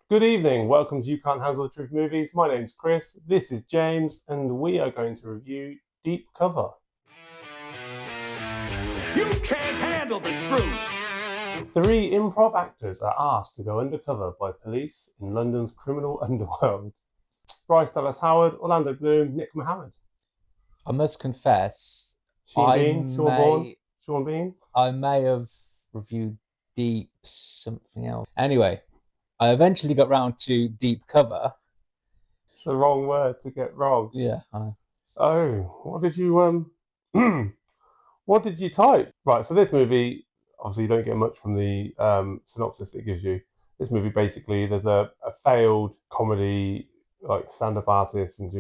Good evening, welcome to You Can't Handle the Truth Movies. My name's Chris, this is James, and we are going to review Deep Cover. You can't handle the truth! Three improv actors are asked to go undercover by police in London's criminal underworld. Bryce Dallas Howard, Orlando Bloom, Nick Mohammed. I must confess, Sean Bean. I may have reviewed Deep something else. Anyway, I eventually got round to Deep Cover. It's the wrong word to get wrong. Yeah. What did you what did you type? Right, so this movie, obviously you don't get much from the synopsis it gives you. This movie, basically, there's a failed comedy, like, stand-up artist, and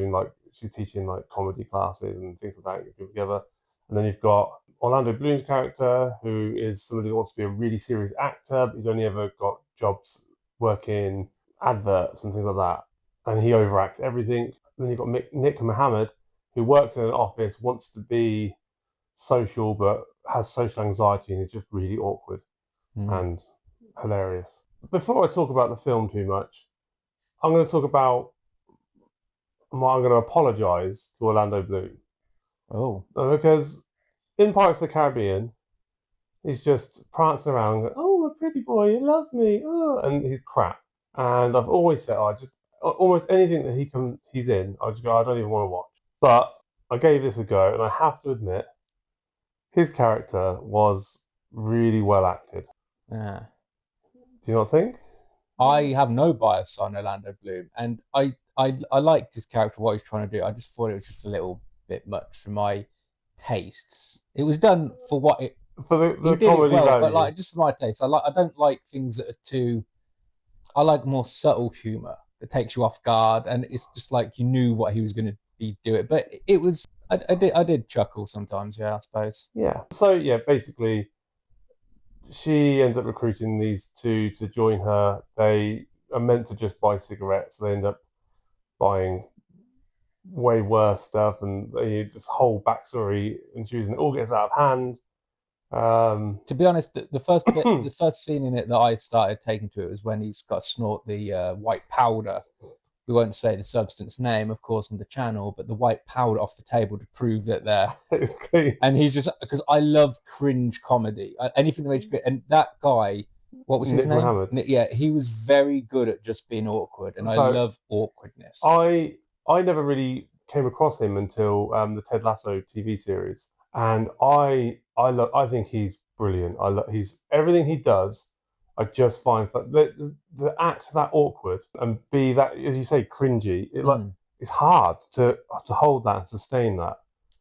she's teaching like comedy classes and things like that, get people together. And then you've got Orlando Bloom's character, who is somebody who wants to be a really serious actor, but he's only ever got jobs working adverts and things like that. And he overacts everything. And then you've got Nick Mohammed, who works in an office, wants to be social, but has social anxiety and is just really awkward and hilarious. Before I talk about the film too much, I'm going to apologise to Orlando Bloom. Oh. Because in Pirates of the Caribbean, he's just prancing around, going, "Oh, my pretty boy, you love me," and he's crap. And I've always said, almost anything that he's in, I just go, I don't even want to watch. But I gave this a go, and I have to admit, his character was really well acted. Yeah. Do you not think? I have no bias on Orlando Bloom, and I liked his character, what he's trying to do. I just thought it was just a little bit much for my tastes. It was done for what it for the comedy value, but like just for my taste. I don't like things that are too. I like more subtle humor that takes you off guard, and it's just like you knew what he was going to be doing. But it was. I did chuckle sometimes. Yeah, I suppose. Yeah. So yeah, basically, she ends up recruiting these two to join her. They are meant to just buy cigarettes. They end up buying way worse stuff, and this whole backstory ensues, and it all gets out of hand. To be honest, the first scene in it that I started taking to it was when he's got to snort the white powder. We won't say the substance name, of course, on the channel, but the white powder off the table to prove that they're. It's clean. And he's just, because I love cringe comedy, anything that makes you. And that guy, what was his name? Mohammed. Yeah, he was very good at just being awkward, and I love awkwardness. I never really came across him until the Ted Lasso TV series, and I think he's brilliant. He's everything he does. I just find the act's that awkward and be that, as you say, cringy. It's hard to hold that and sustain that.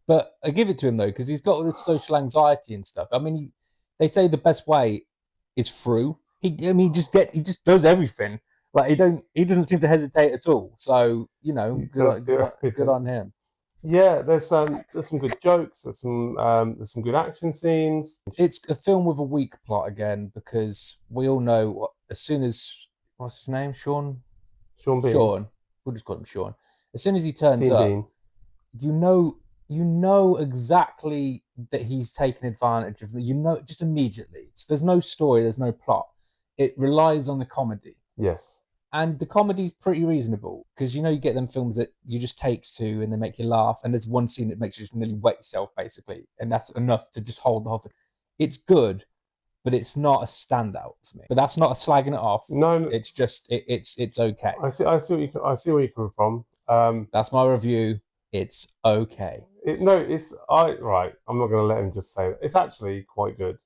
But I give it to him though, because he's got all this social anxiety and stuff. I mean, they say the best way is through. He just does everything. Like he doesn't seem to hesitate at all. So good on him. Yeah, there's some good jokes. There's some good action scenes. It's a film with a weak plot again, because we all know as soon as what's his name, Sean Bean. We'll just call him Sean. As soon as he turns up, Bean. you know exactly that he's taken advantage of. Just immediately. So there's no story, there's no plot. It relies on the comedy. Yes. And the comedy's pretty reasonable, because you get them films that you just take to and they make you laugh, and there's one scene that makes you just nearly wet yourself, basically, and that's enough to just hold the whole thing. It's good, but it's not a standout for me. But that's not a slagging it off. No. It's just it's okay. I see where you're coming from. That's my review. It's okay. I'm not going to let him just say it. It's actually quite good,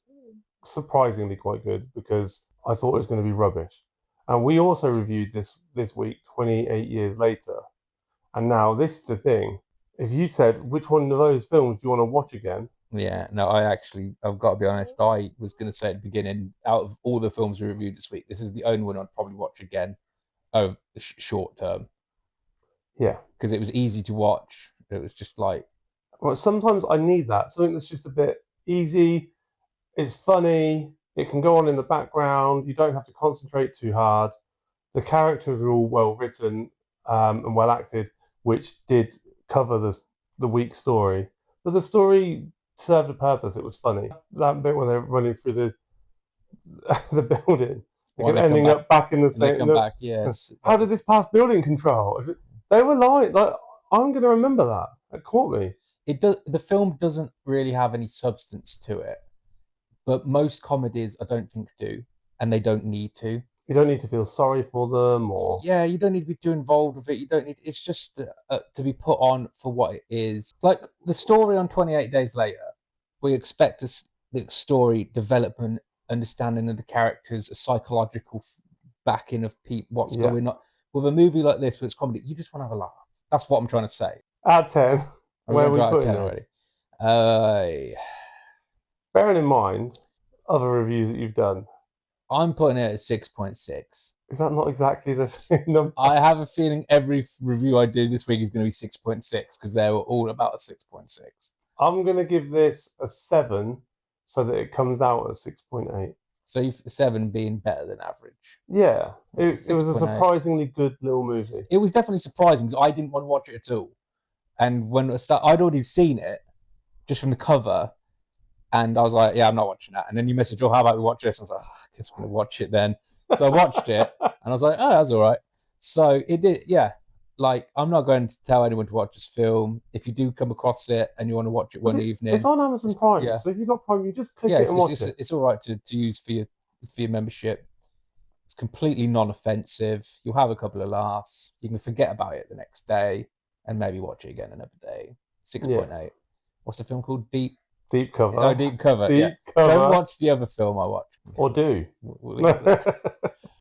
surprisingly quite good, because I thought it was going to be rubbish. And we also reviewed this week, 28 years later. And now this is the thing. If you said, which one of those films do you want to watch again? Yeah, no, I've got to be honest. I was going to say at the beginning, out of all the films we reviewed this week, this is the only one I'd probably watch again of short term. Yeah. Because it was easy to watch. It was just like... Well, sometimes I need that. Something that's just a bit easy. It's funny. It can go on in the background. You don't have to concentrate too hard. The characters are all well written and well acted, which did cover the weak story. But the story served a purpose. It was funny. That bit when they're running through the building They kept ending up back in the and they same. come back. Yes. How does this pass building control? They were like I'm going to remember that. It caught me. It does. The film doesn't really have any substance to it, but most comedies I don't think do, and they don't need to. You don't need to feel sorry for them, or Yeah, you don't need to be too involved with it. You don't need. It's just to be put on for what it is. Like the story on 28 Days Later, we expect the story development, understanding of the characters, a psychological backing of what's going on. With a movie like this, where it's comedy, you just want to have a laugh. That's what I'm trying to say. out of 10, where are we putting this? Already. Bearing in mind other reviews that you've done, I'm putting it at 6.6. Is that not exactly the same number? I have a feeling every review I do this week is going to be 6.6 because they were all about a 6.6. I'm going to give this a 7 so that it comes out at 6.8. So 7 being better than average. Yeah, it was a surprisingly good little movie. It was definitely surprising because I didn't want to watch it at all. And when I'd already seen it just from the cover, and I was like, yeah, I'm not watching that. And then you messaged, how about we watch this? I was like, I guess I'm going to watch it then. So I watched it, and I was like, oh, that's all right. So it did, yeah. Like, I'm not going to tell anyone to watch this film. If you do come across it and you want to watch it one evening. It's on Amazon Prime, so if you've got Prime, you just click it and watch it. It's all right to use for your membership. It's completely non-offensive. You'll have a couple of laughs. You can forget about it the next day and maybe watch it again another day. 6.8. Yeah. What's the film called? Deep Cover. Oh, Deep Cover. Cover. Don't watch the other film I watched. Or do. We'll